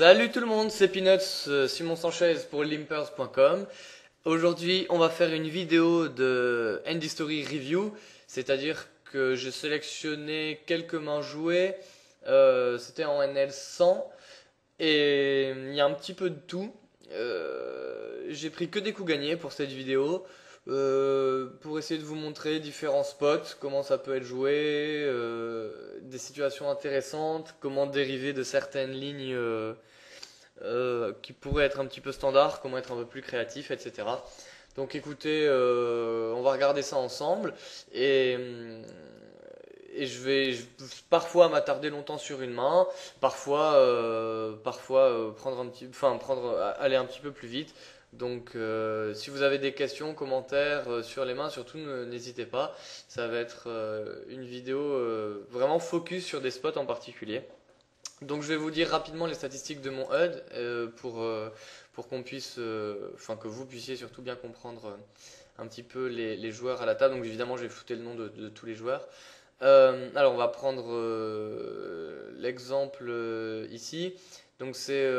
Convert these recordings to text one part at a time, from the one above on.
Salut tout le monde, c'est Peanuts, Simon Sanchez pour limpers.com. Aujourd'hui, on va faire une vidéo de End History Review, c'est-à-dire que j'ai sélectionné quelques mains jouées, c'était en NL 100, et il y a un petit peu de tout. J'ai pris que des coups gagnés pour cette vidéo, pour essayer de vous montrer différents spots, comment ça peut être joué, des situations intéressantes, comment dériver de certaines lignes qui pourraient être un petit peu standards, comment être un peu plus créatif, etc. Donc écoutez, on va regarder ça ensemble et je vais parfois m'attarder longtemps sur une main, parfois prendre un petit, enfin aller un petit peu plus vite. Donc si vous avez des questions, commentaires sur les mains, surtout n'hésitez pas. Ça va être une vidéo vraiment focus sur des spots en particulier. Donc je vais vous dire rapidement les statistiques de mon HUD pour qu'on puisse, enfin que vous puissiez surtout bien comprendre un petit peu les joueurs à la table. Donc évidemment je vais foutre le nom de tous les joueurs. Alors on va prendre l'exemple ici. Donc c'est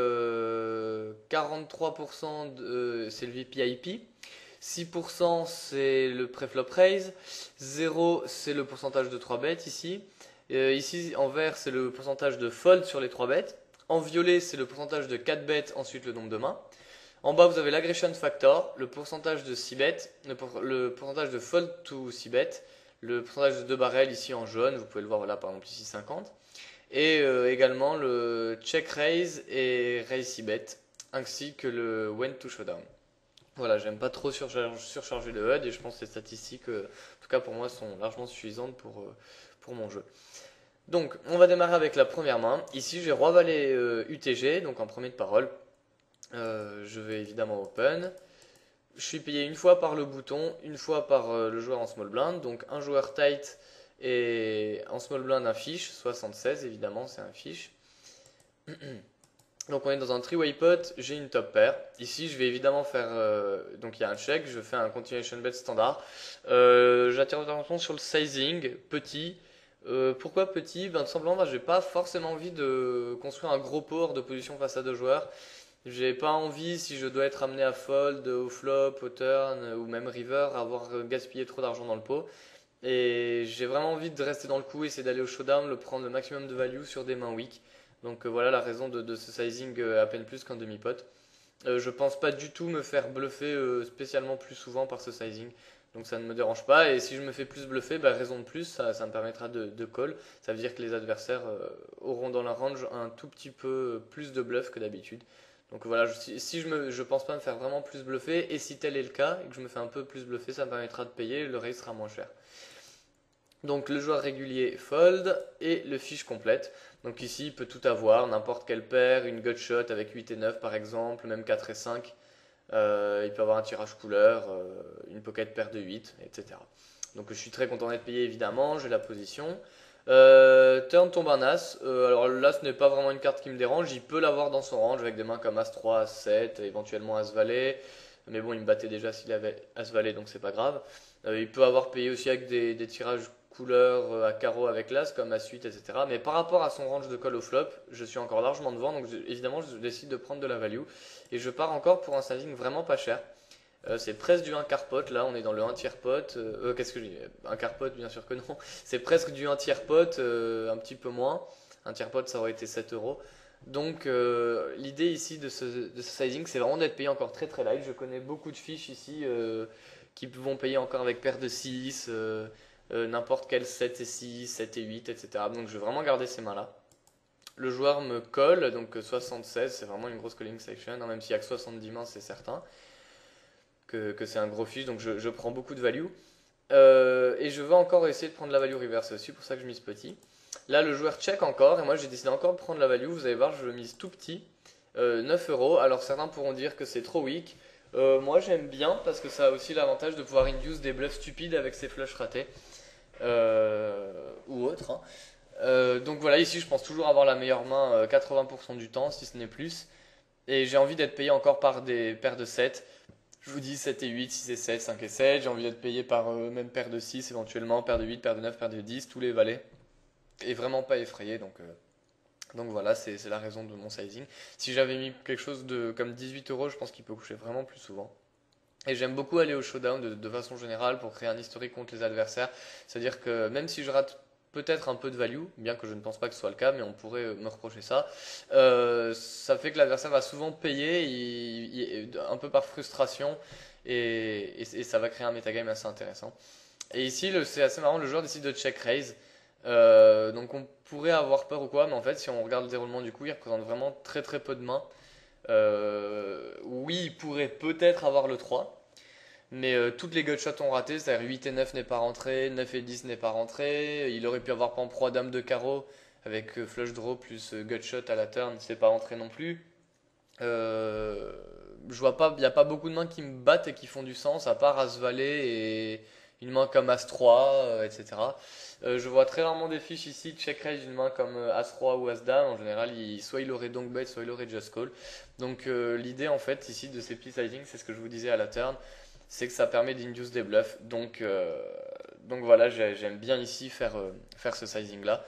43% c'est le VPIP, 6% c'est le preflop raise, 0 c'est le pourcentage de 3 bêtes ici. Ici en vert c'est le pourcentage de fold sur les 3 bêtes. En violet c'est le pourcentage de 4 bêtes, ensuite le nombre de mains. En bas vous avez l'aggression factor, le pourcentage de 6 bêtes, le pourcentage de fold to 6 bêtes, le pourcentage de 2 barrels ici en jaune, vous pouvez le voir là par exemple ici 50. Et également le check raise et raise 6 bêtes, ainsi que le when to showdown. Voilà, j'aime pas trop surcharger le HUD et je pense que les statistiques, en tout cas pour moi, sont largement suffisantes pour mon jeu. Donc, on va démarrer avec la première main. Ici, j'ai roi valet UTG, donc en premier de parole. Je vais évidemment open. Je suis payé une fois par le bouton, une fois par le joueur en small blind. Donc, un joueur tight et en small blind un fiche, 76 évidemment, c'est un fiche. Donc on est dans un three-way pot, j'ai une top pair. Ici je vais évidemment faire, donc il y a un check, je fais un continuation bet standard. J'attire votre attention sur le sizing, petit. Pourquoi petit? Ben, tout simplement, je n'ai pas forcément envie de construire un gros pot hors de position face à deux joueurs. J'ai pas envie, si je dois être amené à fold, au flop, au turn ou même river, avoir gaspillé trop d'argent dans le pot. Et j'ai vraiment envie de rester dans le coup, essayer d'aller au showdown, le prendre le maximum de value sur des mains weak. Donc voilà la raison de ce sizing à peine plus qu'un demi-pot. Je pense pas du tout me faire bluffer spécialement plus souvent par ce sizing. Donc ça ne me dérange pas. Et si je me fais plus bluffer, bah, raison de plus, ça me permettra de call. Ça veut dire que les adversaires auront dans leur range un tout petit peu plus de bluff que d'habitude. Donc voilà, si je pense pas me faire vraiment plus bluffer, et si tel est le cas, et que je me fais un peu plus bluffer, ça me permettra de payer, le raise sera moins cher. Donc le joueur régulier fold et le fiche complète. Donc ici il peut tout avoir, n'importe quelle paire, une gut shot avec 8 et 9 par exemple, même 4 et 5. Il peut avoir un tirage couleur, une pocket paire de 8, etc. Donc je suis très content d'être payé évidemment, j'ai la position. Turn tombe un As. Alors là ce n'est pas vraiment une carte qui me dérange, il peut l'avoir dans son range avec des mains comme As-3, As-7, éventuellement As-Valet. Mais bon il me battait déjà s'il avait As-Valet donc c'est pas grave. Il peut avoir payé aussi avec des tirages couleur à carreau avec l'as comme As-8, etc. Mais par rapport à son range de call au flop, je suis encore largement devant, donc évidemment je décide de prendre de la value. Et je pars encore pour un sizing vraiment pas cher. C'est presque du 1 quart pot, là on est dans le 1 tiers pot. Qu'est-ce que je dis? Un quart pot, bien sûr que non. C'est presque du 1 tiers pot, un petit peu moins. Un tiers pot ça aurait été 7 euros. Donc l'idée ici de ce sizing, c'est vraiment d'être payé encore très très light. Je connais beaucoup de fiches ici qui vont payer encore avec paire de 6, n'importe quel 7 et 6, 7 et 8, etc. Donc je vais vraiment garder ces mains-là. Le joueur me colle, donc 76, c'est vraiment une grosse calling section, hein, même s'il n'y a que 70 mains, c'est certain que c'est un gros fiche, donc je prends beaucoup de value. Et je veux encore essayer de prendre la value reverse, c'est aussi pour ça que je mise petit. Là, le joueur check encore, et moi j'ai décidé encore de prendre la value, vous allez voir, je mise tout petit, 9 euros. Alors certains pourront dire que c'est trop weak. Moi j'aime bien parce que ça a aussi l'avantage de pouvoir induce des bluffs stupides avec ses flushs ratés. Ou autre, hein. Donc voilà, ici je pense toujours avoir la meilleure main 80% du temps, si ce n'est plus. Et j'ai envie d'être payé encore par des paires de 7. Je vous dis 7 et 8, 6 et 7, 5 et 7. J'ai envie d'être payé par même paire de 6 éventuellement, paire de 8, paire de 9, paire de 10, tous les valets. Et vraiment pas effrayé, donc Donc voilà, c'est la raison de mon sizing. Si j'avais mis quelque chose de comme 18 euros, je pense qu'il peut coucher vraiment plus souvent. Et j'aime beaucoup aller au showdown de façon générale pour créer un historique contre les adversaires. C'est-à-dire que même si je rate peut-être un peu de value, bien que je ne pense pas que ce soit le cas, mais on pourrait me reprocher ça, ça fait que l'adversaire va souvent payer un peu par frustration et ça va créer un metagame assez intéressant. Et ici, c'est assez marrant, le joueur décide de check raise. Donc on pourrait avoir peur ou quoi, mais en fait, si on regarde le déroulement du coup, il représente vraiment très très peu de mains. Oui, il pourrait peut-être avoir le 3, mais toutes les gutshots ont raté, c'est-à-dire 8 et 9 n'est pas rentré, 9 et 10 n'est pas rentré. Il aurait pu avoir par exemple roi dame de carreau avec flush draw plus gutshot à la turn, c'est pas rentré non plus. Je vois pas, il n'y a pas beaucoup de mains qui me battent et qui font du sens, à part As-Valet et une main comme As-3, etc. Je vois très rarement des fiches ici, check raise une main comme As-Roi ou As-Dame. En général, soit il aurait donc bet, soit il aurait just call. Donc l'idée en fait ici de ces petits sizing, c'est ce que je vous disais à la turn, c'est que ça permet d'induce des bluffs. Donc voilà, j'aime bien ici faire ce sizing là.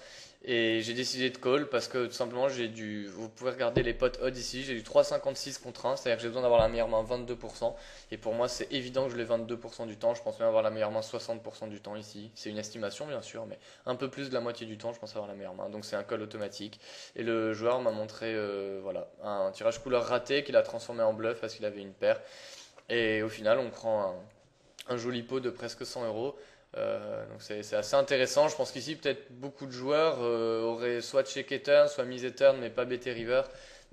Et j'ai décidé de call parce que tout simplement vous pouvez regarder les potes odds ici, j'ai du 3,56 contre 1, c'est-à-dire que j'ai besoin d'avoir la meilleure main 22%. Et pour moi c'est évident que je l'ai 22% du temps, je pense même avoir la meilleure main 60% du temps ici. C'est une estimation bien sûr, mais un peu plus de la moitié du temps je pense avoir la meilleure main. Donc c'est un call automatique. Et le joueur m'a montré voilà, un tirage couleur raté qu'il a transformé en bluff parce qu'il avait une paire. Et au final on prend un joli pot de presque 100 euros. Donc c'est assez intéressant. Je pense qu'ici, peut-être beaucoup de joueurs auraient soit checké turn, soit misé turn, mais pas BT river.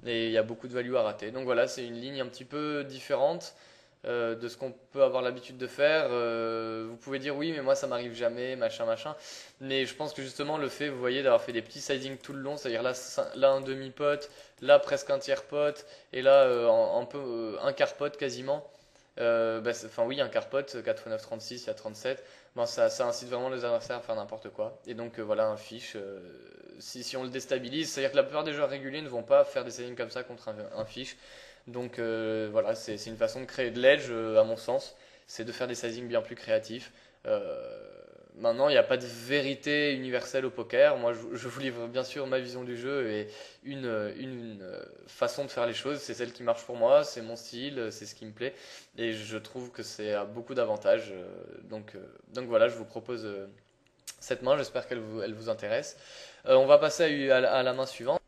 Et il y a beaucoup de value à rater. Donc voilà, c'est une ligne un petit peu différente de ce qu'on peut avoir l'habitude de faire. Vous pouvez dire oui, mais moi ça m'arrive jamais, machin, machin. Mais je pense que justement, le fait, vous voyez, d'avoir fait des petits sizing tout le long, c'est-à-dire là un demi-pot, là presque un tiers-pot, et là un peu un quart-pot quasiment. Enfin oui, un carpot, 4 x 9, 36, il y a 37. Bon, ça incite vraiment les adversaires à faire n'importe quoi. Et donc voilà un fiche. Si on le déstabilise, c'est-à-dire que la plupart des joueurs réguliers ne vont pas faire des settings comme ça contre un fiche. Donc voilà, c'est une façon de créer de l'edge, à mon sens. C'est de faire des sizings bien plus créatifs. Maintenant, il n'y a pas de vérité universelle au poker. Moi, je vous livre bien sûr ma vision du jeu et une façon de faire les choses. C'est celle qui marche pour moi, c'est mon style, c'est ce qui me plaît. Et je trouve que c'est à beaucoup d'avantages. Donc voilà, je vous propose cette main. J'espère elle vous intéresse. On va passer à la main suivante.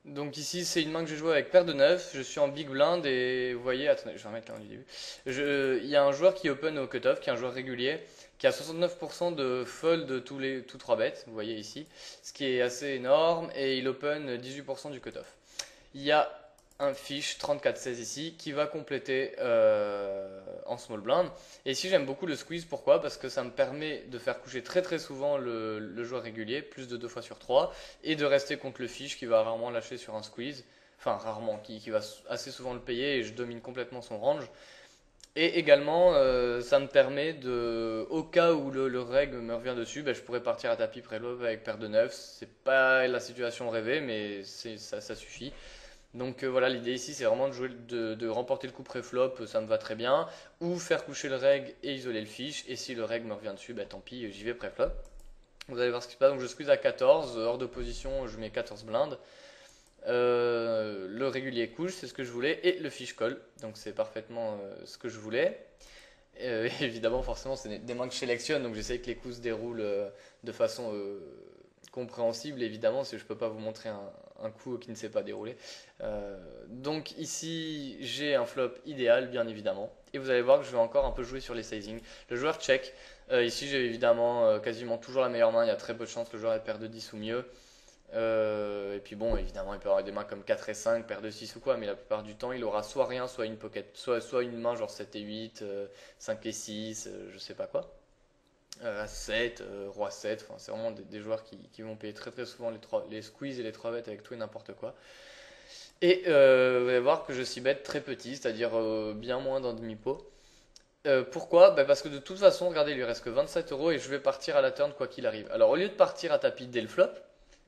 Donc ici, c'est une main que j'ai jouée avec paire de 9. Je suis en big blind et vous voyez, attendez, je vais remettre là du début. Il y a un joueur qui open au cutoff, qui est un joueur régulier, qui a 69% de fold de tous 3 bêtes, vous voyez ici, ce qui est assez énorme, et il open 18% du cutoff. Il y a un fiche 34-16 ici qui va compléter en small blind. Et ici j'aime beaucoup le squeeze, pourquoi? Parce que ça me permet de faire coucher très très souvent le joueur régulier, plus de 2 fois sur 3, et de rester contre le fiche qui va rarement lâcher sur un squeeze, enfin rarement, qui va assez souvent le payer et je domine complètement son range. Et également, ça me permet au cas où le reg me revient dessus, ben, je pourrais partir à tapis pré-flop avec paire de 9. C'est pas la situation rêvée, mais ça suffit. Donc voilà, l'idée ici, c'est vraiment de remporter le coup pré-flop, ça me va très bien. Ou faire coucher le reg et isoler le fiche. Et si le reg me revient dessus, ben, tant pis, j'y vais pré-flop. Vous allez voir ce qui se passe. Donc je squeeze à 14, hors de position, je mets 14 blindes. Le régulier couche, c'est ce que je voulais, et le fiche colle, donc c'est parfaitement ce que je voulais. Évidemment, forcément, c'est des mains que je sélectionne, donc j'essaie que les coups se déroulent de façon compréhensible, évidemment, parce que je peux pas vous montrer un coup qui ne s'est pas déroulé. Donc ici, j'ai un flop idéal, bien évidemment, et vous allez voir que je vais encore un peu jouer sur les sizing. Le joueur check, ici j'ai évidemment quasiment toujours la meilleure main, il y a très peu de chances que le joueur ait paire de 10 ou mieux. Et puis bon, évidemment, il peut avoir des mains comme 4 et 5, paire de 6 ou quoi, mais la plupart du temps, il aura soit rien, soit une pocket, soit une main genre 7 et 8, 5 et 6, je sais pas quoi. 7, roi 7, enfin, c'est vraiment des joueurs qui vont payer très très souvent les squeezes et les 3 bêtes avec tout et n'importe quoi. Et vous allez voir que je s'y bête très petit, c'est-à-dire bien moins d'un demi-pot. Pourquoi? Bah parce que de toute façon, regardez, il lui reste que 27 euros et je vais partir à la turn quoi qu'il arrive. Alors au lieu de partir à tapis dès le flop,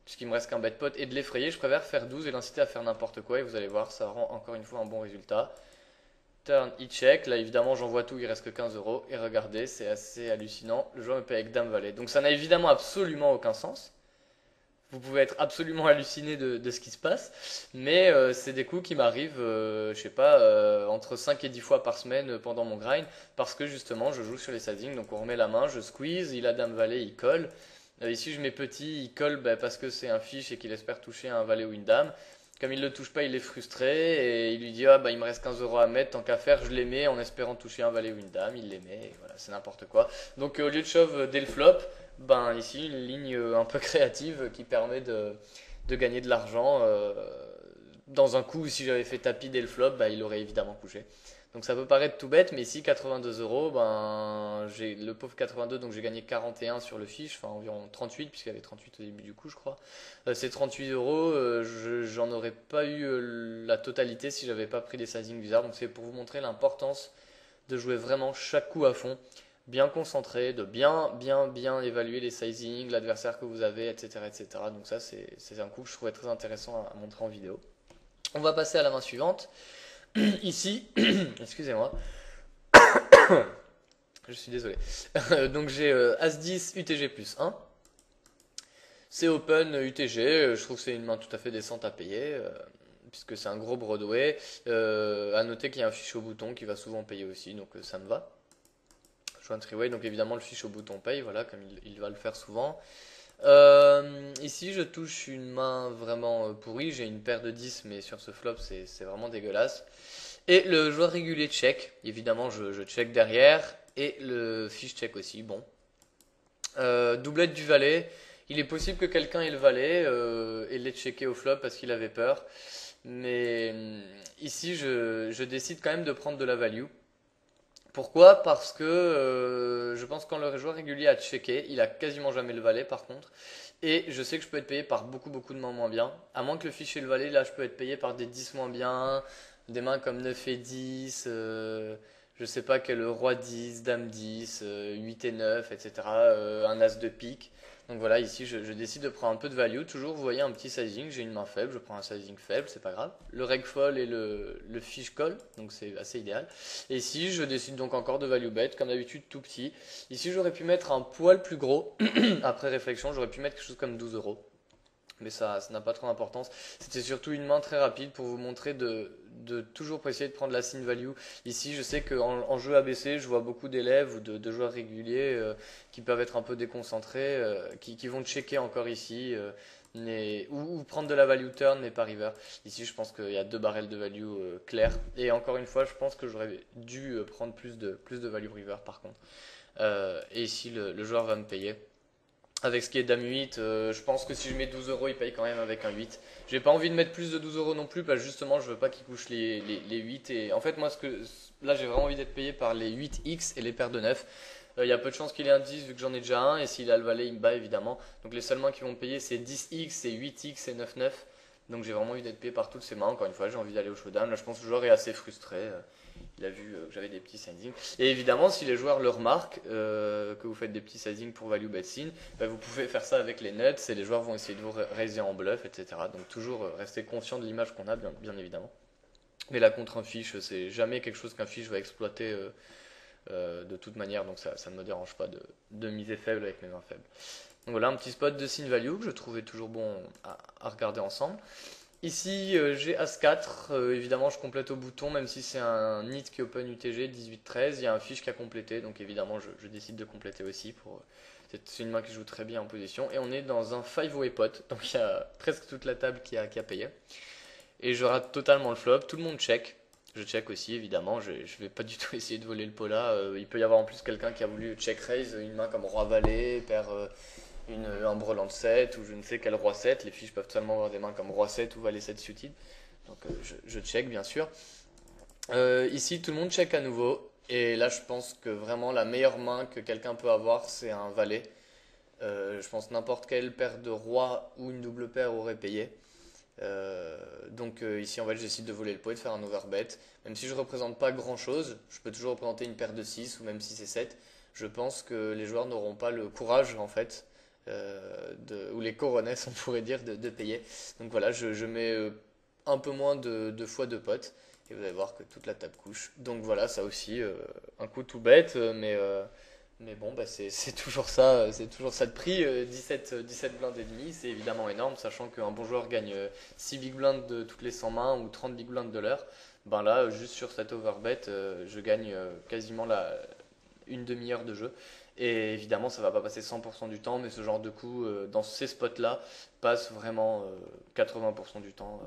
puisqu'il me reste qu'un bet pot et de l'effrayer, je préfère faire 12 et l'inciter à faire n'importe quoi et vous allez voir, ça rend encore une fois un bon résultat. Turn, he check, là évidemment j'envoie tout, il reste que 15 euros et regardez, c'est assez hallucinant, le joueur me paye avec dame valet. Donc ça n'a évidemment absolument aucun sens. vous pouvez être absolument halluciné de ce qui se passe, mais c'est des coups qui m'arrivent, je sais pas, entre 5 et 10 fois par semaine pendant mon grind, parce que justement je joue sur les sizing, donc on remet la main, je squeeze, il a dame valet, il colle. Ici je mets petit, il colle bah, parce que c'est un fiche et qu'il espère toucher un valet ou une dame. Comme il le touche pas, il est frustré et il lui dit ah bah il me reste 15 euros à mettre, tant qu'à faire je les mets en espérant toucher un valet ou une dame, il les met et voilà c'est n'importe quoi. Donc au lieu de shove dès le flop, ben ici une ligne un peu créative qui permet de gagner de l'argent. Dans un coup, si j'avais fait tapis dès le flop, bah, il aurait évidemment couché. Donc ça peut paraître tout bête, mais ici 82 euros, ben j'ai le pauvre 82, donc j'ai gagné 41 sur le fiche, enfin environ 38 puisqu'il y avait 38 au début du coup je crois. Ces 38 euros, j'en aurais pas eu la totalité si j'avais pas pris des sizing bizarres. Donc c'est pour vous montrer l'importance de jouer vraiment chaque coup à fond, bien concentré, de bien évaluer les sizing, l'adversaire que vous avez, etc., etc. Donc ça c'est un coup que je trouvais très intéressant à montrer en vidéo. On va passer à la main suivante. Ici, excusez-moi, je suis désolé. Donc j'ai As-10 UTG plus 1. C'est open UTG, je trouve que c'est une main tout à fait décente à payer, puisque c'est un gros Broadway. À noter qu'il y a un fiche au bouton qui va souvent payer aussi, donc ça me va. Je joue un three-way, donc évidemment le fiche au bouton paye, voilà, comme il va le faire souvent. Ici je touche une main vraiment pourrie, j'ai une paire de 10 mais sur ce flop c'est vraiment dégueulasse. Et le joueur régulier check, évidemment je check derrière et le fiche check aussi, bon. Doublette du valet, il est possible que quelqu'un ait le valet et l'ait checké au flop parce qu'il avait peur. Mais ici je décide quand même de prendre de la value. Pourquoi? Parce que je pense que quand le joueur régulier a checké, il a quasiment jamais le valet par contre. Et je sais que je peux être payé par beaucoup de mains moins bien. À moins que le fichier le valet, là je peux être payé par des 10 moins bien, des mains comme 9 et 10, je sais pas quel roi 10, dame 10, 8 et 9, etc. Un as de pique. Donc voilà, ici je décide de prendre un peu de value. Toujours, vous voyez, un petit sizing, j'ai une main faible, je prends un sizing faible, c'est pas grave. Le reg fold et le fiche call, donc c'est assez idéal. Et ici, je décide donc encore de value bet, comme d'habitude tout petit. Ici, j'aurais pu mettre un poil plus gros. Après réflexion, j'aurais pu mettre quelque chose comme 12 euros. Mais ça n'a pas trop d'importance. C'était surtout une main très rapide pour vous montrer de toujours essayer de prendre la sin value. Ici, je sais qu'en jeu ABC, je vois beaucoup d'élèves ou de joueurs réguliers qui peuvent être un peu déconcentrés, qui vont checker encore ici, ou prendre de la value turn, mais pas river. Ici, je pense qu'il y a deux barrels de value clairs. Et encore une fois, je pense que j'aurais dû prendre plus de value river par contre. Et ici, le joueur va me payer. Avec ce qui est dame 8, je pense que si je mets 12 euros, il paye quand même avec un 8. J'ai pas envie de mettre plus de 12 euros non plus, parce que justement, je veux pas qu'il couche les 8. Et en fait, moi, là, j'ai vraiment envie d'être payé par les 8x et les paires de 9. Il y a peu de chances qu'il ait un 10 vu que j'en ai déjà un. Et s'il a le valet, il me bat évidemment. Donc les seules mains qui vont payer, c'est 10x, c'est 8x et 9-9. Donc j'ai vraiment envie d'être payé par toutes ces mains. Encore une fois, j'ai envie d'aller au showdown. Là, je pense que le joueur est assez frustré. Il a vu que j'avais des petits sizing. Et évidemment, si les joueurs le remarquent, que vous faites des petits sizing pour value bet sin, bah, vous pouvez faire ça avec les nuts et les joueurs vont essayer de vous raiser en bluff, etc. Donc toujours rester conscient de l'image qu'on a, bien évidemment. Mais là, contre un fiche, c'est jamais quelque chose qu'un fiche va exploiter de toute manière, donc ça ne me dérange pas de miser faible avec mes mains faibles. Donc voilà, un petit spot de sin value que je trouvais toujours bon à regarder ensemble. Ici, j'ai As-4, évidemment je complète au bouton, même si c'est un nit qui open UTG 18-13, il y a un fiche qui a complété, donc évidemment je décide de compléter aussi. C'est une main qui joue très bien en position, et on est dans un 5-way pot, donc il y a presque toute la table qui a payé. Et je rate totalement le flop, tout le monde check, je check aussi évidemment, je vais pas du tout essayer de voler le pot là, il peut y avoir en plus quelqu'un qui a voulu check raise, une main comme Roi-Valet, paire... un brelan de 7 ou je ne sais quel roi 7. Les fiches peuvent seulement avoir des mains comme roi 7 ou valet 7 suited. Donc je check bien sûr. Ici tout le monde check à nouveau. Et là je pense que vraiment la meilleure main que quelqu'un peut avoir c'est un valet. Je pense n'importe quelle paire de roi ou une double paire aurait payé. Donc ici en fait j'essaie de voler le pot et de faire un overbet. Même si je ne représente pas grand chose, je peux toujours représenter une paire de 6 ou même 6 et 7. Je pense que les joueurs n'auront pas le courage en fait ou les coronesses on pourrait dire de payer. Donc voilà, je mets un peu moins de fois de potes et vous allez voir que toute la table couche. Donc voilà, ça aussi un coup tout bête, mais Mais bon, bah c'est toujours ça de prix. 17 blindes et demi, c'est évidemment énorme, sachant qu'un bon joueur gagne 6 big blinds de toutes les 100 mains ou 30 big blinds de l'heure. Ben là, juste sur cette overbet, je gagne quasiment une demi-heure de jeu. Et évidemment, ça va pas passer 100% du temps, mais ce genre de coup, dans ces spots-là, passe vraiment 80% du temps.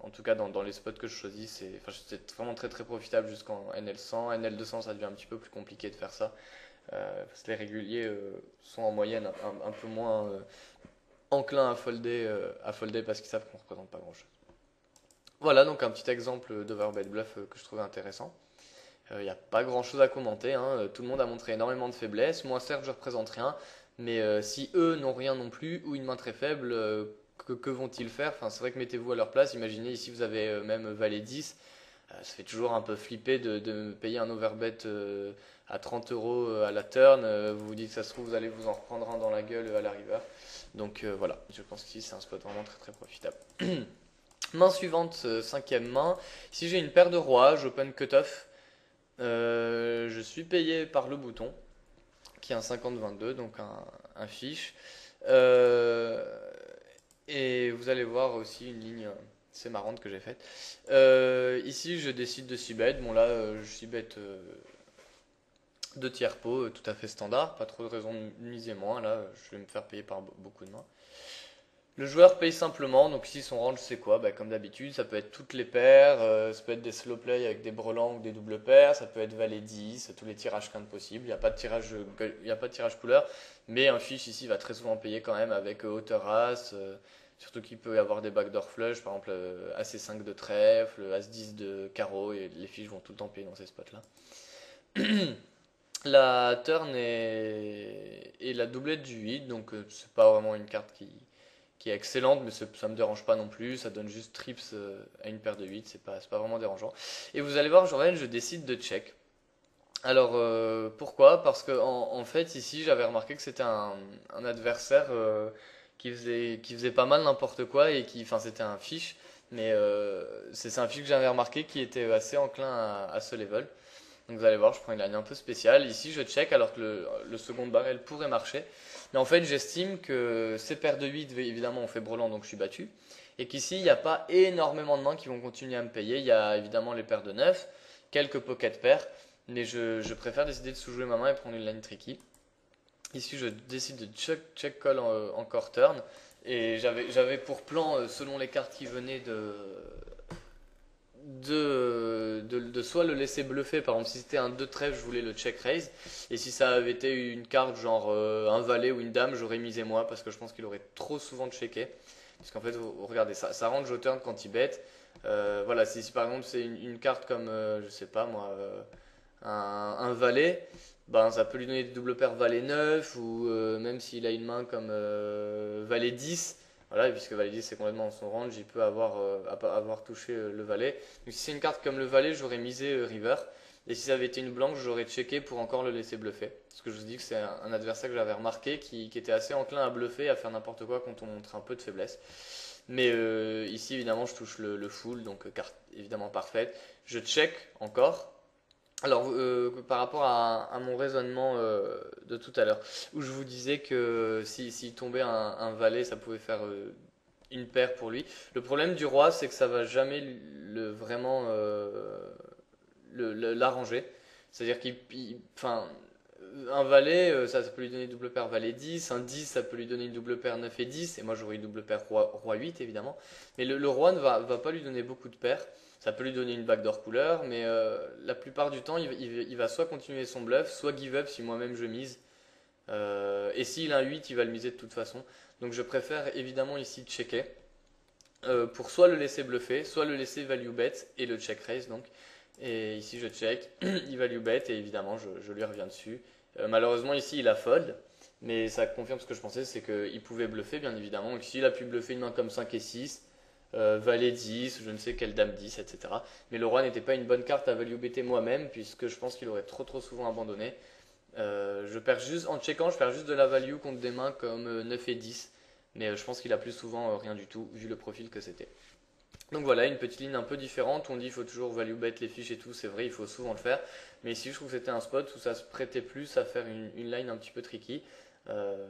En tout cas, dans les spots que je choisis, c'est vraiment très très profitable jusqu'en NL100. NL200, ça devient un petit peu plus compliqué de faire ça. Parce que les réguliers sont en moyenne un peu moins enclins à folder parce qu'ils savent qu'on ne représente pas grand-chose. Voilà donc un petit exemple d'overbet bluff que je trouvais intéressant. Il n'y a pas grand-chose à commenter, hein. Tout le monde a montré énormément de faiblesses. Moi certes je représente rien, mais si eux n'ont rien non plus ou une main très faible, que vont-ils faire? Enfin, c'est vrai que mettez-vous à leur place. Imaginez ici vous avez même valet 10. Ça fait toujours un peu flipper de payer un overbet à 30 euros à la turn. Vous vous dites que ça se trouve, vous allez vous en reprendre un dans la gueule à la river. Donc voilà, je pense qu'ici c'est un spot vraiment très très profitable. Main suivante, cinquième main. Ici j'ai une paire de rois, j'open cutoff. Je suis payé par le bouton, qui est un 50-22, donc un fiche. Euh, et vous allez voir aussi une ligne c'est marrante que j'ai faite. Ici, je décide de 6 bet. Bon, là, je 6 bet de tiers pot, tout à fait standard. Pas trop de raison de miser moins. Là, je vais me faire payer par beaucoup de mains. Le joueur paye simplement. Donc, ici, son range, c'est quoi? Bah, comme d'habitude, ça peut être toutes les paires. Ça peut être des slow play avec des brelans ou des doubles paires. Ça peut être valet 10, tous les tirages quintes possibles. Il n'y a pas de tirage, il y a pas de tirage couleur. Mais un fiche ici va très souvent payer quand même avec hauteur as. Surtout qu'il peut y avoir des backdoor flush, par exemple As5 de trèfle, As10 de carreau, et les fiches vont tout le temps payer dans ces spots-là. La turn est la doublette du 8, donc c'est pas vraiment une carte qui est excellente, mais ça me dérange pas non plus, ça donne juste trips à une paire de 8, c'est pas vraiment dérangeant. Et vous allez voir, je décide de check. Alors pourquoi? Parce que en fait ici j'avais remarqué que c'était un adversaire qui faisait pas mal n'importe quoi et enfin c'était un fiche, mais c'est un fiche que j'avais remarqué qui était assez enclin à ce level. Donc vous allez voir, je prends une line un peu spéciale. Ici je check alors que le second barrel pourrait marcher, mais en fait j'estime que ces paires de 8 évidemment on fait brelan donc je suis battu, et qu'ici il n'y a pas énormément de mains qui vont continuer à me payer. Il y a évidemment les paires de 9, quelques pocket paires. Mais je préfère décider de sous-jouer ma main et prendre une line tricky. Ici, je décide de check call encore turn. Et j'avais pour plan, selon les cartes qui venaient, de soit le laisser bluffer. Par exemple, si c'était un 2 trèfle, je voulais le check raise. Et si ça avait été une carte genre un valet ou une dame, j'aurais misé moi parce que je pense qu'il aurait trop souvent checké. Parce qu'en fait, regardez, ça range au turn quand il bet. Voilà, si par exemple c'est une carte comme, je sais pas moi, un valet, ben, ça peut lui donner des doubles paires valet 9 ou même s'il a une main comme valet 10. Voilà, et puisque valet 10 c'est complètement dans son range, il peut avoir touché le valet. Donc si c'est une carte comme le valet, j'aurais misé river. Et si ça avait été une blanche, j'aurais checké pour encore le laisser bluffer. Parce que je vous dis que c'est un adversaire que j'avais remarqué qui était assez enclin à bluffer, à faire n'importe quoi quand on montre un peu de faiblesse. Mais ici, évidemment, je touche le full, donc carte évidemment parfaite. Je check encore. Alors, par rapport à mon raisonnement de tout à l'heure, où je vous disais que s'il tombait un valet, ça pouvait faire une paire pour lui. Le problème du roi, c'est que ça va jamais vraiment l'arranger. C'est-à-dire enfin, un valet, ça peut lui donner une double paire valet 10, un 10, ça peut lui donner une double paire 9 et 10, et moi j'aurais une double paire roi 8 évidemment. Mais le roi ne va pas lui donner beaucoup de paires. Ça peut lui donner une backdoor couleur, mais la plupart du temps, il va soit continuer son bluff, soit give up si moi-même je mise. Et s'il a un 8, il va le miser de toute façon. Donc je préfère évidemment ici checker pour soit le laisser bluffer, soit le laisser value bet et le check raise donc. Et ici je check, il value bet et évidemment je lui reviens dessus. Malheureusement ici il a fold, mais ça confirme ce que je pensais, c'est qu'il pouvait bluffer bien évidemment. Donc s'il a pu bluffer une main comme 5 et 6, valet 10, je ne sais quelle dame 10, etc. Mais le roi n'était pas une bonne carte à value better moi-même, puisque je pense qu'il aurait trop souvent abandonné. Je perds juste, en checkant, je perds juste de la value contre des mains comme 9 et 10. Mais je pense qu'il a plus souvent rien du tout, vu le profil que c'était. Donc voilà, une petite ligne un peu différente. On dit qu'il faut toujours value bet les fiches et tout, c'est vrai, il faut souvent le faire. Mais ici, je trouve que c'était un spot où ça se prêtait plus à faire une line un petit peu tricky. Euh,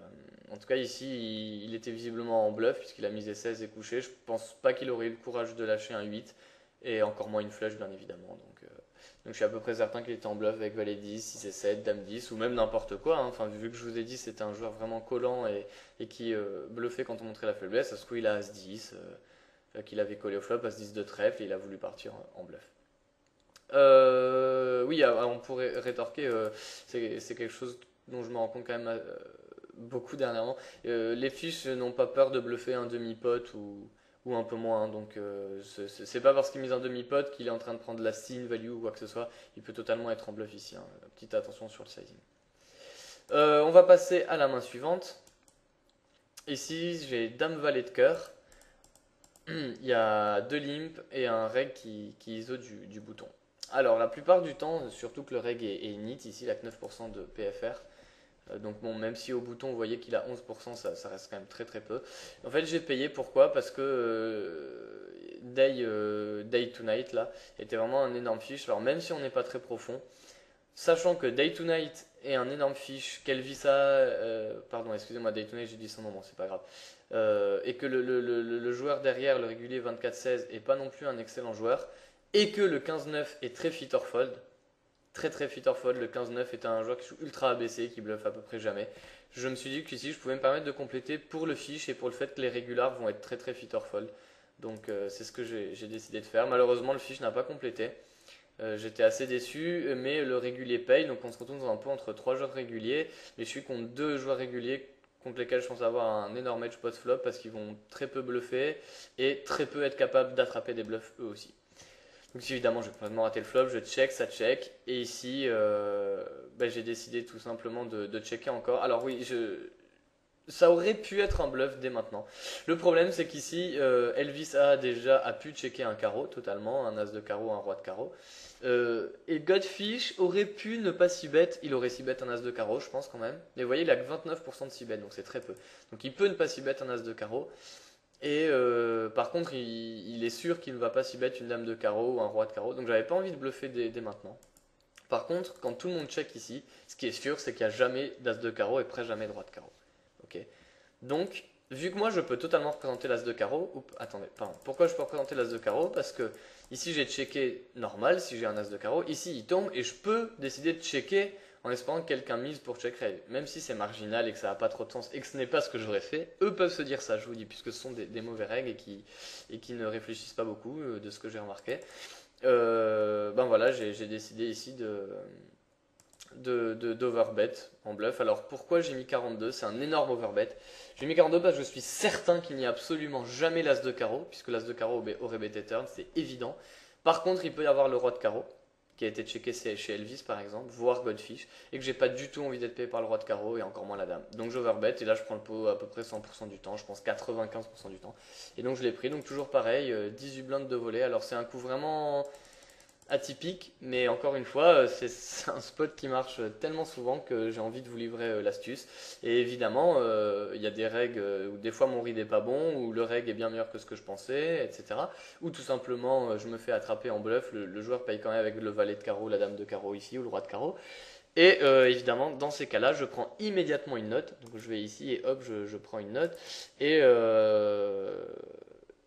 En tout cas, ici, il était visiblement en bluff puisqu'il a misé 16 et couché. Je pense pas qu'il aurait eu le courage de lâcher un 8 et encore moins une flush, bien évidemment. Donc je suis à peu près certain qu'il était en bluff avec valet 10, 6 et 7, dame 10 ou même n'importe quoi, hein. Enfin, vu que je vous ai dit c'était un joueur vraiment collant et qui bluffait quand on montrait la faiblesse, ça se trouve il a as 10, qu'il avait collé au flop, as 10 de trèfle et il a voulu partir en bluff. Oui, on pourrait rétorquer, c'est quelque chose dont je me rends compte quand même beaucoup dernièrement. Les fiches n'ont pas peur de bluffer un demi-pot ou un peu moins, donc c'est pas parce qu'il mise un demi-pot qu'il est en train de prendre la sin value ou quoi que ce soit. Il peut totalement être en bluff ici, hein. Petite attention sur le sizing. On va passer à la main suivante. Ici, j'ai dame valet de cœur. Il y a deux limps et un reg qui ISO du bouton. Alors, la plupart du temps, surtout que le reg est init, ici il a que 9% de PFR. Donc bon, même si au bouton vous voyez qu'il a 11%, ça reste quand même très très peu. En fait, j'ai payé, pourquoi? Parce que Day to Night là était vraiment un énorme fiche. Alors même si on n'est pas très profond, sachant que Day to Night est un énorme fiche, qu'Elvisa, pardon, excusez-moi, Day to Night, j'ai dit son nom, bon, c'est pas grave, et que le joueur derrière, le régulier 24-16, est pas non plus un excellent joueur, et que le 15-9 est très fit or fold, très très fit or fold, le 15-9 est un joueur qui joue ultra ABC, qui bluffe à peu près jamais. Je me suis dit qu'ici je pouvais me permettre de compléter pour le fiche et pour le fait que les régulars vont être très très fit or fold. Donc c'est ce que j'ai décidé de faire. Malheureusement le fiche n'a pas complété. J'étais assez déçu, mais le régulier paye, donc on se retrouve un peu entre trois joueurs réguliers, mais je suis contre deux joueurs réguliers contre lesquels je pense avoir un énorme edge post-flop parce qu'ils vont très peu bluffer et très peu être capables d'attraper des bluffs eux aussi. Donc si évidemment j'ai complètement raté le flop, je check, ça check, et ici j'ai décidé tout simplement de checker encore. Alors oui, ça aurait pu être un bluff dès maintenant. Le problème c'est qu'ici Elvis a pu checker un carreau totalement, un as de carreau, un roi de carreau. Et Godfish aurait pu ne pas s'y bet, il aurait s'y bet un as de carreau je pense quand même. Mais vous voyez il a que 29% de s'y bet, donc c'est très peu. Donc il peut ne pas s'y bet un as de carreau. Et par contre, il est sûr qu'il ne va pas s'y bet une dame de carreau ou un roi de carreau. Donc j'avais pas envie de bluffer dès maintenant. Par contre, quand tout le monde check ici, ce qui est sûr, c'est qu'il n'y a jamais d'as de carreau et presque jamais de roi de carreau. Ok. Donc, vu que moi je peux totalement représenter l'as de carreau, attendez, pardon. Pourquoi je peux représenter l'as de carreau? Parce que ici j'ai checké normal si j'ai un as de carreau. Ici il tombe et je peux décider de checker en espérant que quelqu'un mise pour check raise. Même si c'est marginal et que ça n'a pas trop de sens et que ce n'est pas ce que j'aurais fait, eux peuvent se dire ça, je vous dis, puisque ce sont des mauvais règles et qui ne réfléchissent pas beaucoup de ce que j'ai remarqué. Ben voilà, j'ai décidé ici d'overbet en bluff. Alors pourquoi j'ai mis 42? C'est un énorme overbet. J'ai mis 42 parce que je suis certain qu'il n'y a absolument jamais l'as de carreau, puisque l'as de carreau aurait bêté turn, c'est évident. Par contre, il peut y avoir le roi de carreau, qui a été checké chez Elvis par exemple, voire Godfish, et que j'ai pas du tout envie d'être payé par le roi de carreau et encore moins la dame. Donc j'overbet et là je prends le pot à peu près 100% du temps, je pense 95% du temps. Et donc je l'ai pris, donc toujours pareil, 18 blindes de volée. Alors c'est un coup vraiment atypique, mais encore une fois, c'est un spot qui marche tellement souvent que j'ai envie de vous livrer l'astuce. Et évidemment, il y a des règles où des fois mon read n'est pas bon, où le reg est bien meilleur que ce que je pensais, etc. Ou tout simplement, je me fais attraper en bluff, le joueur paye quand même avec le valet de carreau, la dame de carreau ici, ou le roi de carreau. Et évidemment, dans ces cas-là, je prends immédiatement une note. Donc je vais ici et hop, je prends une note.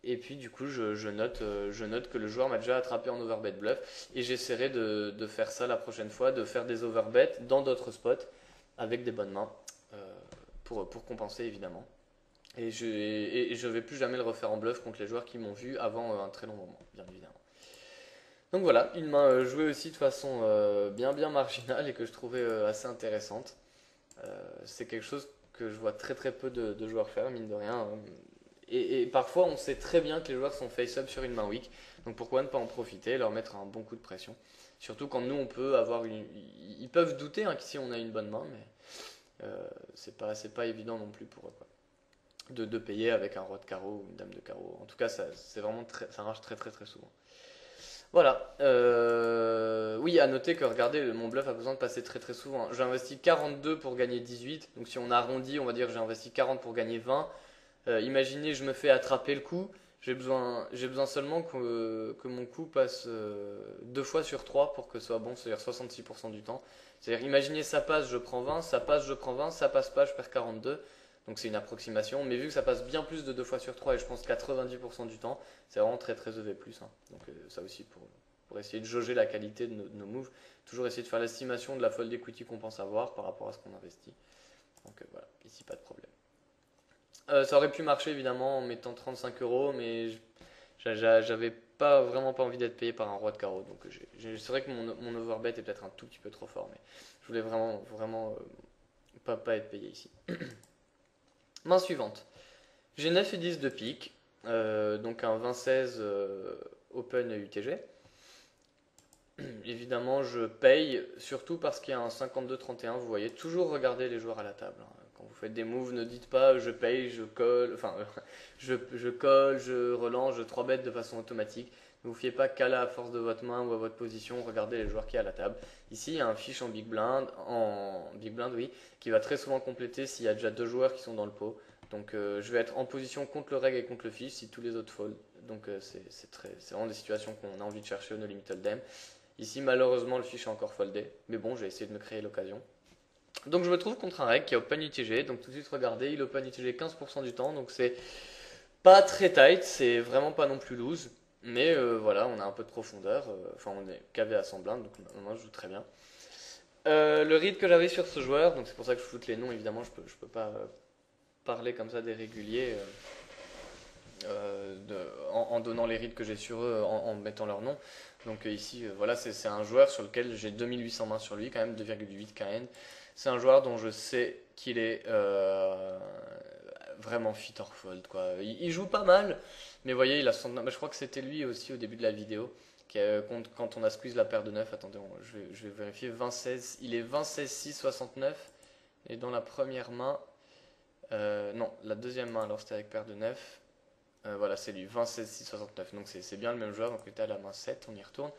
Et puis du coup, je note que le joueur m'a déjà attrapé en overbet bluff. Et j'essaierai de faire ça la prochaine fois, de faire des overbets dans d'autres spots avec des bonnes mains pour compenser évidemment. Et je ne vais plus jamais le refaire en bluff contre les joueurs qui m'ont vu avant un très long moment, bien évidemment. Donc voilà, une main jouée aussi de façon bien marginale et que je trouvais assez intéressante. C'est quelque chose que je vois très très peu de joueurs faire, mine de rien. Et parfois, on sait très bien que les joueurs sont face-up sur une main weak. Donc pourquoi ne pas en profiter et leur mettre un bon coup de pression? Surtout quand nous, on peut avoir une... Ils peuvent douter hein, qu'ici on a une bonne main, mais c'est pas évident non plus pour eux, quoi. De payer avec un roi de carreau ou une dame de carreau. En tout cas, c'est vraiment ça marche très très très souvent. Voilà. Oui, à noter que regardez, mon bluff a besoin de passer très très souvent. J'ai investi 42 pour gagner 18. Donc si on arrondit, on va dire que j'ai investi 40 pour gagner 20. Imaginez, je me fais attraper le coup. J'ai besoin seulement que mon coup passe 2 fois sur 3 pour que ce soit bon, c'est-à-dire 66% du temps. C'est-à-dire, imaginez ça passe, je prends 20, ça passe, je prends 20, ça passe pas, je perds 42. Donc c'est une approximation, mais vu que ça passe bien plus de 2 fois sur 3 et je pense 90% du temps, c'est vraiment très très EV+. Hein. Donc ça aussi pour essayer de jauger la qualité de nos moves, toujours essayer de faire l'estimation de la fold equity qu'on pense avoir par rapport à ce qu'on investit. Donc voilà, ici pas de problème. Ça aurait pu marcher évidemment en mettant 35 euros, mais j'avais pas vraiment pas envie d'être payé par un roi de carreau. Donc c'est vrai que mon overbet est peut-être un tout petit peu trop fort, mais je voulais vraiment pas être payé ici. Main suivante. J'ai 9 et 10 de pique, donc un 20-16 Open UTG. Évidemment, je paye, surtout parce qu'il y a un 52-31. Vous voyez, toujours regarder les joueurs à la table. Hein. Quand vous faites des moves, ne dites pas je paye, je colle, enfin, je colle, je relance, je 3 bet de façon automatique. Ne vous fiez pas qu'à la force de votre main ou à votre position, regardez les joueurs qui y a à la table. Ici, il y a un fiche en big blind, oui, qui va très souvent compléter s'il y a déjà 2 joueurs qui sont dans le pot. Donc je vais être en position contre le reg et contre le fiche si tous les autres fold. Donc c'est vraiment des situations qu'on a envie de chercher au No Limit Hold'em. Ici, malheureusement, le fiche est encore foldé. Mais bon, j'ai essayé de me créer l'occasion. Donc, je me trouve contre un reg qui a Open UTG. Donc, tout de suite, regardez, il Open UTG 15% du temps. Donc, c'est pas très tight. C'est vraiment pas non plus loose. Mais voilà, on a un peu de profondeur. Enfin, on est KV à 100 blindes. Donc, moi, je joue très bien. Le read que j'avais sur ce joueur, donc c'est pour ça que je foute les noms, évidemment, je peux pas parler comme ça des réguliers. En donnant les reads que j'ai sur eux, en mettant leur nom. Donc ici, voilà, c'est un joueur sur lequel j'ai 2800 mains sur lui, quand même 2,8 KN. C'est un joueur dont je sais qu'il est vraiment fit or fold, quoi. Il joue pas mal, mais vous voyez, il a je crois que c'était lui aussi au début de la vidéo, quand on a squeeze la paire de 9. Attendez, je vais vérifier. 20-16, il est 20-16-6, 69. Et dans la première main, non, la deuxième main, alors c'était avec paire de 9. Voilà, c'est lui, 20, 16, 6, 69. Donc c'est bien le même joueur, donc il était à la main 7, on y retourne.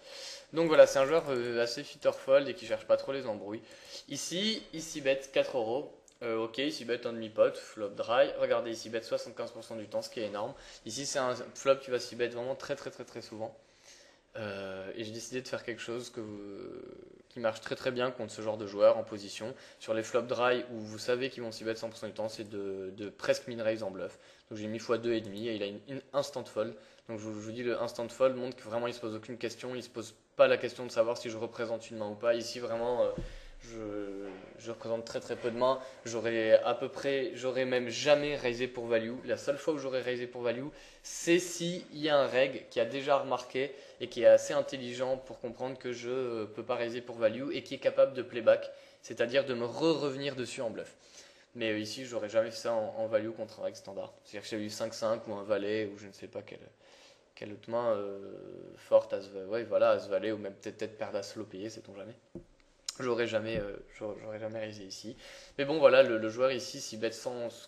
Donc voilà, c'est un joueur assez fit or fold et qui cherche pas trop les embrouilles. Ici, ici bet 4 euros. Ok, ici bet un demi-pot, flop dry. Regardez, ici bet 75% du temps, ce qui est énorme. Ici, c'est un flop qui va s'y bet vraiment très souvent. Et j'ai décidé de faire quelque chose qui marche très bien contre ce genre de joueur en position. Sur les flops dry où vous savez qu'ils vont s'y bet 100% du temps, c'est de presque min raise en bluff. Donc j'ai mis x2,5 et il a une instant fold. Donc je vous dis, le instant fold montre que vraiment il se pose aucune question. Il se pose pas la question de savoir si je représente une main ou pas. Ici vraiment, je représente très peu de mains. J'aurais même jamais raisé pour value. La seule fois où j'aurais raisé pour value, c'est s'il y a un reg qui a déjà remarqué et qui est assez intelligent pour comprendre que je ne peux pas raiser pour value et qui est capable de playback, c'est-à-dire de me revenir dessus en bluff. Mais ici, j'aurais jamais fait ça en value contre un reg standard. C'est-à-dire que j'ai eu 5-5 ou un valet ou je ne sais pas quelle autre main forte, ouais, voilà, as valet ou même peut-être paire d'as low payé, sait-on jamais. J'aurais jamais raisé ici. Mais bon, voilà, le joueur ici s'y bet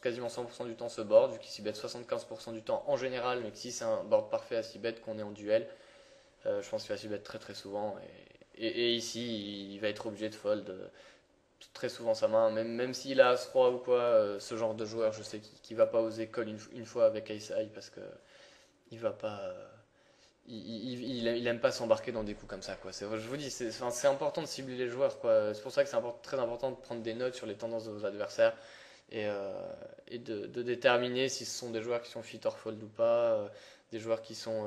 quasiment 100% du temps ce board, vu qu'il s'y bet 75% du temps en général, mais que si c'est un board parfait à s'y bet qu'on est en duel, je pense qu'il va s'y bet très souvent. Et ici, il va être obligé de fold très souvent sa main, même s'il a As-Roi ou quoi, ce genre de joueur, je sais qu'il va pas oser call une fois avec Ace-High parce que il va pas. Il aime pas s'embarquer dans des coups comme ça, quoi. Je vous dis, c'est important de cibler les joueurs, quoi. C'est pour ça que c'est très important de prendre des notes sur les tendances de vos adversaires et de déterminer si ce sont des joueurs qui sont fit or fold ou pas, des joueurs qui sont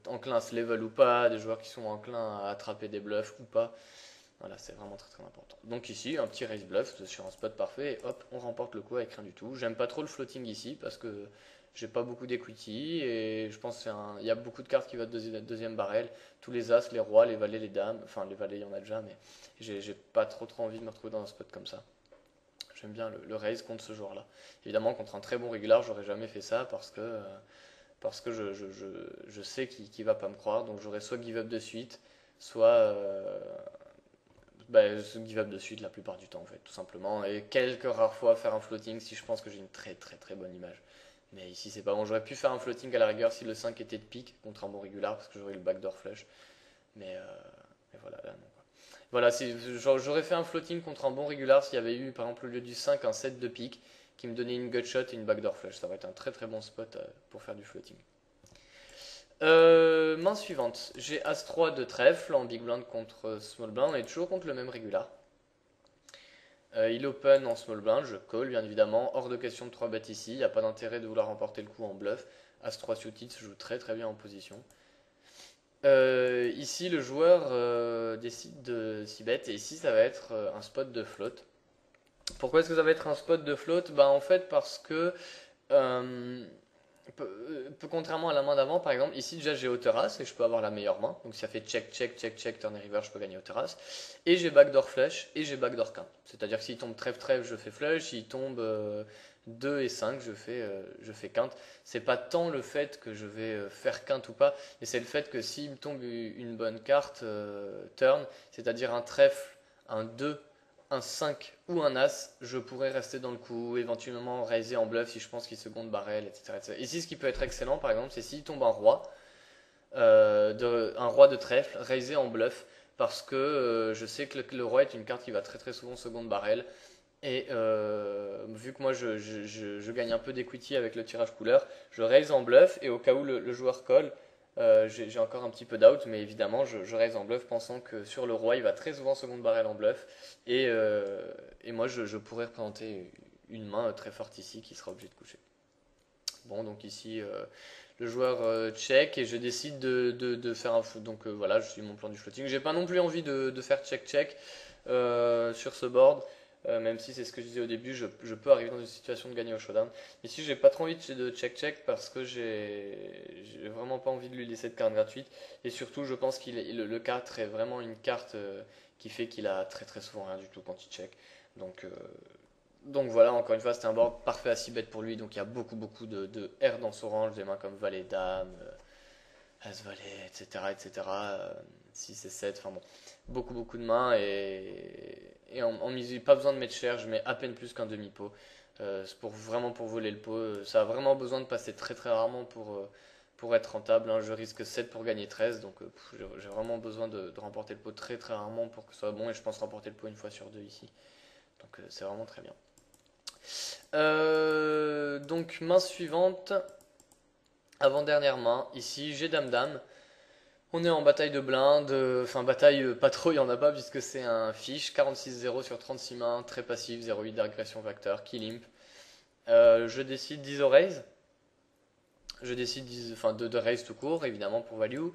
enclins à se level ou pas, des joueurs qui sont enclins à attraper des bluffs ou pas. Voilà, c'est vraiment très important. Donc ici, un petit raise bluff sur un spot parfait, et hop, on remporte le coup avec rien du tout. J'aime pas trop le floating ici parce que j'ai pas beaucoup d'equity et je pense qu'il y a beaucoup de cartes qui vont être deuxième barrel. Tous les as, les rois, les valets, les dames. Enfin, les valets, il y en a déjà, mais j'ai pas trop envie de me retrouver dans un spot comme ça. J'aime bien le raise contre ce joueur-là. Évidemment, contre un très bon régular, j'aurais jamais fait ça parce que je sais qu'il va pas me croire. Donc j'aurais soit give up de suite, soit give up de suite la plupart du temps, en fait, tout simplement. Et quelques rares fois faire un floating si je pense que j'ai une très bonne image. Mais ici, c'est pas bon. J'aurais pu faire un floating à la rigueur si le 5 était de pique contre un bon régular parce que j'aurais eu le backdoor flush. Mais voilà, là, non, quoi. Voilà, j'aurais fait un floating contre un bon régular s'il y avait eu, par exemple, au lieu du 5, un 7 de pique. qui me donnait une gutshot et une backdoor flush. Ça va être un très très bon spot pour faire du floating. Main suivante, j'ai As-3 de trèfle en big blind contre small blind, on est toujours contre le même régular. Il open en small blind, je call bien évidemment, hors de question de 3 bêtes ici, il n'y a pas d'intérêt de vouloir remporter le coup en bluff. As-3 suited se joue très très bien en position. Ici le joueur décide de 6 bet et ici ça va être un spot de float. Pourquoi est-ce que ça va être un spot de float? Bah en fait parce que contrairement à la main d'avant, par exemple, ici déjà j'ai Haute-As et je peux avoir la meilleure main. Donc si ça fait check, check, check, check, turn et river, je peux gagner Haute-As. Et j'ai backdoor flush et j'ai backdoor quinte. C'est-à-dire que s'il tombe trèfle, trèfle, je fais flush. S'il tombe 2 et 5, je fais quinte. C'est pas tant le fait que je vais faire quinte ou pas, mais c'est le fait que s'il me tombe une bonne carte turn, c'est-à-dire un trèfle, un 2, un 5 ou un As, je pourrais rester dans le coup, éventuellement raiser en bluff si je pense qu'il seconde barrel, etc., etc. Ici, ce qui peut être excellent, par exemple, c'est s'il tombe un roi de trèfle, raiser en bluff, parce que je sais que le roi est une carte qui va très très souvent seconde barrel, et vu que moi je gagne un peu d'equity avec le tirage couleur, je raise en bluff, et au cas où le joueur colle, j'ai encore un petit peu d'out, mais évidemment je raise en bluff pensant que sur le roi il va très souvent seconde barrel en bluff, et moi je pourrais représenter une main très forte ici qui sera obligée de coucher. Bon, donc ici le joueur check et je décide de faire un float. Donc voilà, je suis mon plan du floating. J'ai pas non plus envie de faire check-check sur ce board. Même si c'est ce que je disais au début, je peux arriver dans une situation de gagner au showdown. Ici, j'ai pas trop envie de check-check parce que j'ai vraiment pas envie de lui laisser de carte gratuite. Et surtout, je pense que le 4 est vraiment une carte qui fait qu'il a très très souvent rien du tout quand il check. Donc, euh, donc voilà, encore une fois, c'était un board parfait à 6 bêtes pour lui. Donc il y a beaucoup de R dans son range, des mains comme Valet Dame, As-Valet, etc. etc. 6 et 7, enfin bon, beaucoup de mains et en mise, pas besoin de mettre cher, je mets à peine plus qu'un demi-pot. C'est vraiment pour voler le pot. Ça a vraiment besoin de passer très très rarement pour être rentable, hein. Je risque 7 pour gagner 13, donc j'ai vraiment besoin de remporter le pot très très rarement pour que ce soit bon et je pense remporter le pot une fois sur deux ici. Donc c'est vraiment très bien. Donc main suivante, avant-dernière main, ici j'ai Dame-Dame. On est en bataille de blinde, enfin bataille pas trop, il n'y en a pas puisque c'est un fiche, 46-0 sur 36 mains, très passif, 0,8 d'agression facteur, kill imp. Je décide d'ISO raise, je décide enfin, de raise tout court, évidemment pour value.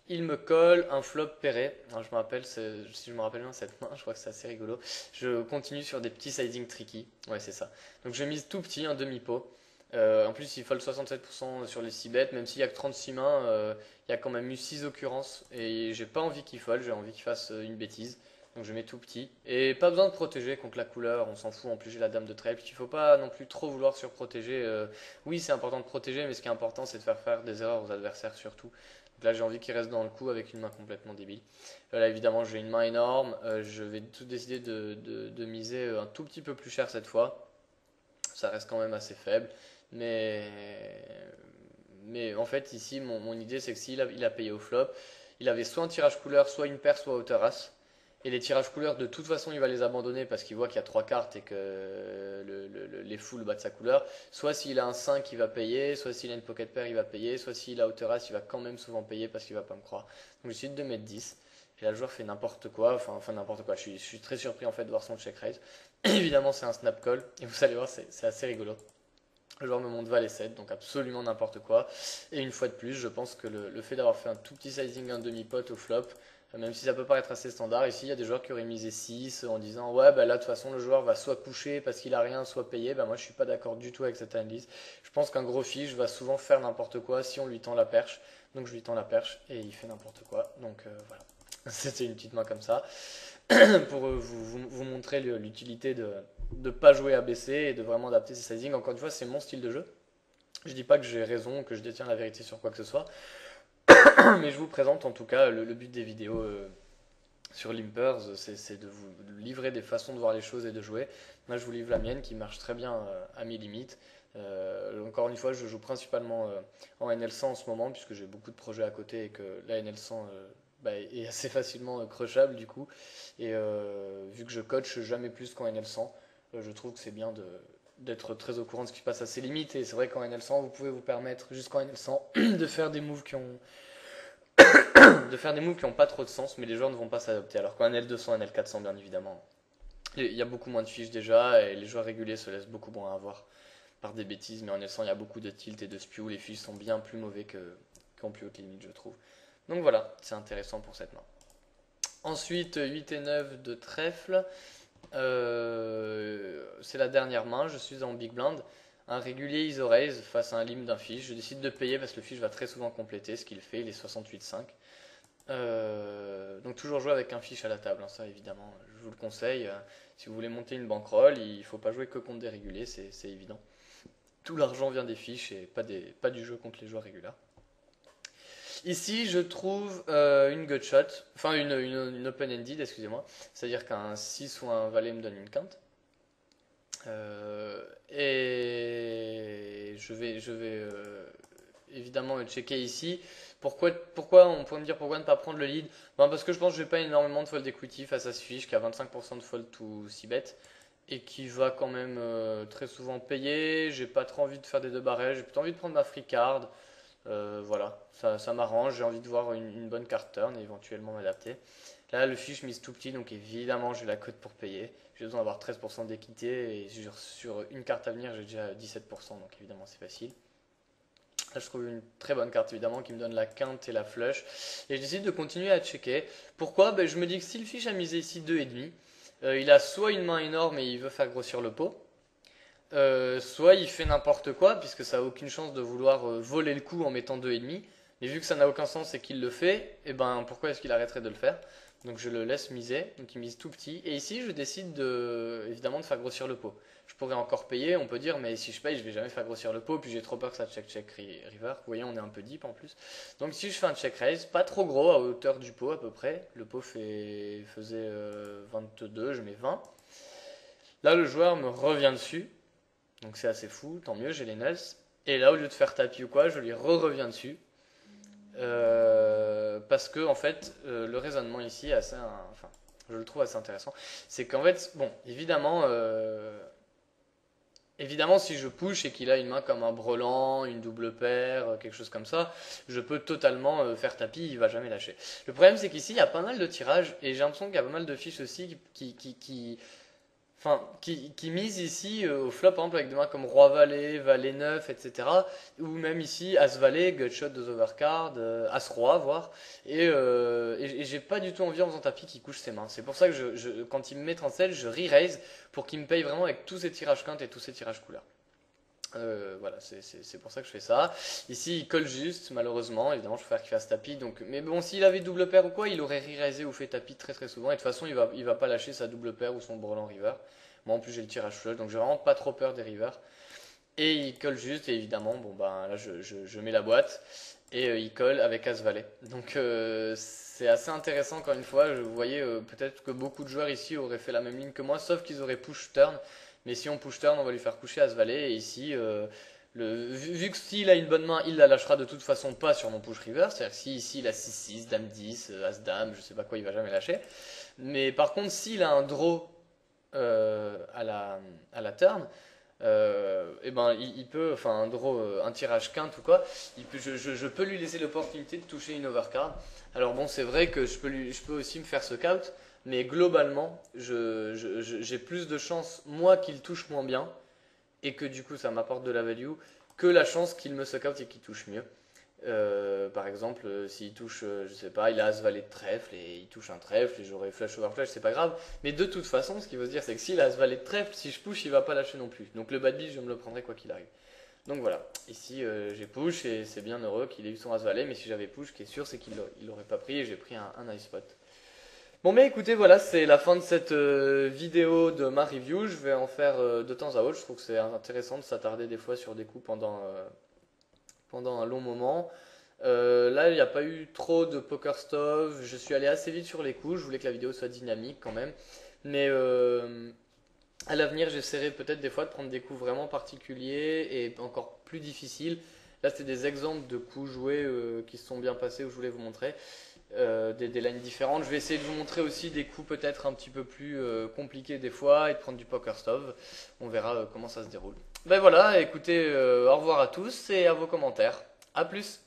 Il me colle un flop pairé. Alors, je me rappelle, si je me rappelle bien cette main, je crois que c'est assez rigolo. Je continue sur des petits sizing tricky. Ouais, c'est ça. Donc je mise tout petit, un demi-pot. En plus, il fold 67% sur les 6 bêtes, même s'il n'y a que 36 mains, il y a quand même eu 6 occurrences. Et j'ai pas envie qu'il fold, j'ai envie qu'il fasse une bêtise. Donc je mets tout petit. Et pas besoin de protéger contre la couleur, on s'en fout. En plus, j'ai la dame de trèfle. Il faut pas non plus trop vouloir surprotéger. Oui, c'est important de protéger, mais ce qui est important, c'est de faire des erreurs aux adversaires surtout. Donc là, j'ai envie qu'il reste dans le coup avec une main complètement débile. Là, évidemment, j'ai une main énorme. Je vais tout décider de miser un tout petit peu plus cher cette fois. Ça reste quand même assez faible. Mais, mais en fait, ici, mon idée, c'est que s'il il a payé au flop, il avait soit un tirage couleur, soit une paire, soit Haute-As. Et les tirages couleurs, de toute façon, il va les abandonner parce qu'il voit qu'il y a 3 cartes et que les foules battent sa couleur. Soit s'il a un 5, il va payer. Soit s'il a une pocket pair, il va payer. Soit s'il a Haute-As, il va quand même souvent payer parce qu'il va pas me croire. Donc j'essaie de mettre 10. Et là, le joueur fait n'importe quoi. Enfin n'importe quoi. Je suis très surpris en fait de voir son check raise. Évidemment, c'est un snap call. Et vous allez voir, c'est assez rigolo. Le joueur me montre Valet 7, donc absolument n'importe quoi. Et une fois de plus, je pense que le fait d'avoir fait un tout petit sizing, un demi-pot au flop, même si ça peut paraître assez standard, ici il y a des joueurs qui auraient misé 6 en disant ouais, bah là de toute façon le joueur va soit coucher parce qu'il a rien, soit payer. Bah moi je suis pas d'accord du tout avec cette analyse. Je pense qu'un gros fiche va souvent faire n'importe quoi si on lui tend la perche. Donc je lui tends la perche et il fait n'importe quoi. Donc voilà. C'était une petite main comme ça. Pour vous montrer l'utilité de ne pas jouer ABC et de vraiment adapter ses sizing. Encore une fois, c'est mon style de jeu. Je dis pas que j'ai raison, que je détiens la vérité sur quoi que ce soit, mais je vous présente en tout cas le but des vidéos sur Limpers, c'est de vous livrer des façons de voir les choses et de jouer. Moi, je vous livre la mienne qui marche très bien à mes limites. Encore une fois, je joue principalement en NL100 en ce moment, puisque j'ai beaucoup de projets à côté et que la NL100 est assez facilement crushable du coup. Et vu que je coach jamais plus qu'en NL100, je trouve que c'est bien d'être très au courant de ce qui se passe à ses limites. Et c'est vrai qu'en NL100, vous pouvez vous permettre jusqu'en NL100 de faire des moves qui ont pas trop de sens, mais les joueurs ne vont pas s'adapter. Alors qu'en NL200, NL400, bien évidemment, il y a beaucoup moins de fiches déjà, et les joueurs réguliers se laissent beaucoup moins avoir par des bêtises. Mais en NL100, il y a beaucoup de tilt et de spew. Les fiches sont bien plus mauvais qu'en plus haute limite, je trouve. Donc voilà, c'est intéressant pour cette main. Ensuite, 8 et 9 de trèfle. C'est la dernière main, je suis en big blind. Un régulier ISO raise face à un limp d'un fiche. Je décide de payer parce que le fiche va très souvent compléter ce qu'il fait, il est 68,5. Donc toujours jouer avec un fiche à la table, hein, ça évidemment, je vous le conseille. Si vous voulez monter une bankroll, il ne faut pas jouer que contre des réguliers, c'est évident. Tout l'argent vient des fiches et pas du jeu contre les joueurs réguliers. Ici, je trouve une gutshot, enfin une open-ended, excusez-moi. C'est-à-dire qu'un 6 ou un valet me donne une quinte. Et je vais évidemment checker ici. Pourquoi on pourrait me dire pourquoi ne pas prendre le lead? Ben parce que je pense que je n'ai pas énormément de fold equity face à ce fiche qui a 25% de fold to 6 bet et qui va quand même très souvent payer. J'ai pas trop envie de faire des deux barrages, j'ai plutôt envie de prendre ma free card. Voilà, ça m'arrange, j'ai envie de voir une bonne carte turn et éventuellement m'adapter. Là, le fiche mise tout petit, donc évidemment, j'ai la cote pour payer. J'ai besoin d'avoir 13% d'équité et sur une carte à venir, j'ai déjà 17%, donc évidemment, c'est facile. Là, je trouve une très bonne carte, évidemment, qui me donne la quinte et la flush. Et je décide de continuer à checker. Pourquoi? Je me dis que si le fiche a misé ici 2,5, il a soit une main énorme et il veut faire grossir le pot, soit il fait n'importe quoi, puisque ça n'a aucune chance de vouloir voler le coup en mettant 2,5. Mais vu que ça n'a aucun sens et qu'il le fait, et ben pourquoi est-ce qu'il arrêterait de le faire? Donc je le laisse miser, donc il mise tout petit. Et ici je décide évidemment de faire grossir le pot. Je pourrais encore payer, on peut dire, mais si je paye, je vais jamais faire grossir le pot, puis j'ai trop peur que ça check river. Vous voyez, on est un peu deep en plus. Donc si je fais un check raise, pas trop gros, à hauteur du pot à peu près. Le pot faisait 22, je mets 20. Là le joueur me revient dessus. Donc c'est assez fou, tant mieux, j'ai les nuls. Et là, au lieu de faire tapis ou quoi, je lui reviens dessus. Parce que, en fait, le raisonnement ici est assez. Enfin, je le trouve assez intéressant. C'est qu'en fait, bon, évidemment, si je push et qu'il a une main comme un brelan, une double paire, quelque chose comme ça, je peux totalement faire tapis, il va jamais lâcher. Le problème, c'est qu'ici, il y a pas mal de tirages et j'ai l'impression qu'il y a pas mal de fiches aussi qui mise ici au flop, par exemple, avec des mains comme Roi-Valet, Valet-9, etc. Ou même ici, As-Valet, Gutshot, 2 overcard, As-Roi, voire. Et j'ai pas du tout envie en faisant tapis qu'il couche ses mains. C'est pour ça que quand il me met 37, je re-raise pour qu'il me paye vraiment avec tous ses tirages quintes et tous ses tirages couleurs. Voilà, c'est pour ça que je fais ça. Ici, il colle juste, malheureusement. Évidemment, je préfère qu'il fasse tapis. Donc, mais bon, s'il avait double paire ou quoi, il aurait re-raisé ou fait tapis très très souvent. Et de toute façon, il va pas lâcher sa double paire ou son brelan river. Moi, en plus, j'ai le tirage flush, donc j'ai vraiment pas trop peur des rivers. Et il colle juste, et évidemment, bon ben là, je mets la boîte et il colle avec As-Valet. Donc, c'est assez intéressant, encore une fois. Vous voyez, peut-être que beaucoup de joueurs ici auraient fait la même ligne que moi, sauf qu'ils auraient push turn. Mais si on push turn, on va lui faire coucher As-Valet. Et ici, vu que s'il a une bonne main, il la lâchera de toute façon pas sur mon push river. C'est-à-dire que si ici il a 6-6, Dame-10, As-Dame, je sais pas quoi, il va jamais lâcher. Mais par contre, s'il a un draw à la turn, et ben il peut, enfin un draw, un tirage quinte ou quoi, je peux lui laisser l'opportunité de toucher une overcard. Alors bon, c'est vrai que je peux aussi me faire ce out, mais globalement, j'ai plus de chance, moi, qu'il touche moins bien, et que du coup ça m'apporte de la value, que la chance qu'il me suck out et qu'il touche mieux. Par exemple, s'il touche, je sais pas, il a As-Valet de trèfle et il touche un trèfle et j'aurai flush over flush, c'est pas grave. Mais de toute façon, ce qu'il faut se dire, c'est que s'il a As-Valet de trèfle, si je push, il va pas lâcher non plus. Donc le bad beat, je me le prendrai quoi qu'il arrive. Donc voilà, ici j'ai push et c'est bien heureux qu'il ait eu son As-Valet, mais si j'avais push, ce qui est sûr, c'est qu'il l'aurait pas pris et j'ai pris un nice spot. Bon, mais écoutez, voilà, c'est la fin de cette vidéo de ma review. Je vais en faire de temps à autre. Je trouve que c'est intéressant de s'attarder des fois sur des coups pendant un long moment. Là, il n'y a pas eu trop de poker stuff. Je suis allé assez vite sur les coups. Je voulais que la vidéo soit dynamique quand même. Mais à l'avenir, j'essaierai peut-être des fois de prendre des coups vraiment particuliers et encore plus difficiles. Là, c'était des exemples de coups joués qui se sont bien passés où je voulais vous montrer. des lines différentes. Je vais essayer de vous montrer aussi des coups peut-être un petit peu plus compliqués des fois et de prendre du poker stove. On verra comment ça se déroule. Ben voilà, écoutez, au revoir à tous et à vos commentaires. A plus!